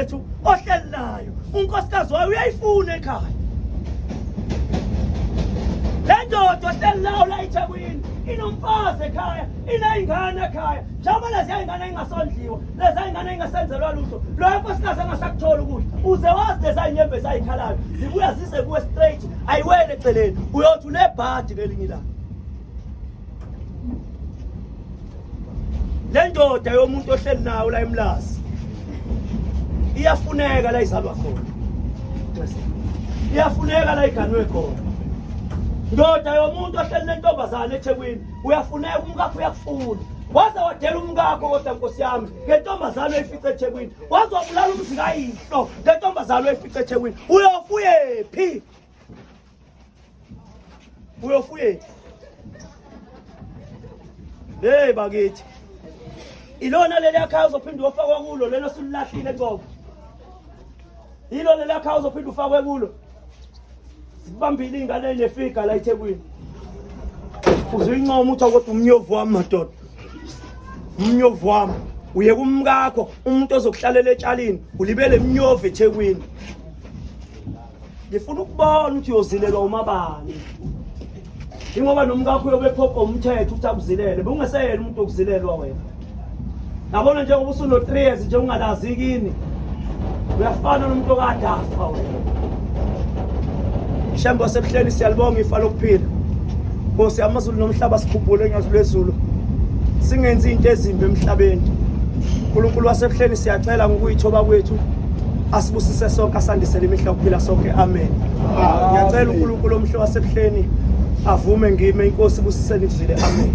wethu ohleli nayo unkosikazi wayo uyayifuna ekhaya. Le ndoda ohleli nayo la eThekwini inomfazi ekhaya, iney'ngane ekhaya. Njengoba lezi y'ngane ey'ngasondliwa, lezi y'ngane ey'ngasenzelwa lutho, loyo nkosikazi angasakutholi ukudla. Uze wazi lezi y'nyembezi ay'khalayo zibuya zize kuwe straight, ayiwele eceleni, uyothi unebhadi ngelinye ilanga. Le ndoda yomuntu ohleli nayo la eMlazi iyafuneka la izalwa khona, iyafuneka la iganwe khona. Ndoda yomuntu ohleli nentombazane eThekwini uyafuneka, umkakho uyakufuna. Waze wadela umkakho kodwa Nkosi yami ngentombazane oyifice eThekwini, waze wabulala umzi kayihlo ngentombazane oyifice eThekwini. Uyofuyephi? Uyofuyephi? Hey bakithi, ilona leli ekhaya uzophinda ufakwe kulo, lelo sulilahlile ngoba yilo leli ekhaya uzophinda ufakwe kulo. Sikubambile ingane nefiga la eThekwini. Uzincoma uthi kodwa umnyovu wami madoda, umnyovu wami uye kumkakho, umuntu ozokuhlalela etshalini ulibele emnyovu eThekwini. Ngifuna ukubona ukuthi uyozilelwa umabani. Ingoba nomkakho uyobephopha umthetho ukuthi akuzilele, bungeseyena umuntu okuzilelwa wena. Nabona njengoba usuno 3 years nje ungalazi kini, uyafana nomuntu okadafa wena. Shambo sebuhleni siyalibonga ifa lokuphila. Nkosi amazulu nomhlaba sikhuphule ngazwi lwezulu. Singenzi into ezimbi emhlabeni. uNkulunkulu wasebuhleni siyacela ngokuyithoba kwethu asibusise sonke, asandisele imihla ukuphila sonke. Amen. Ngiyacela uNkulunkulu omhle wasebuhleni avume ngime, inkosi busiseni kuzile. Amen.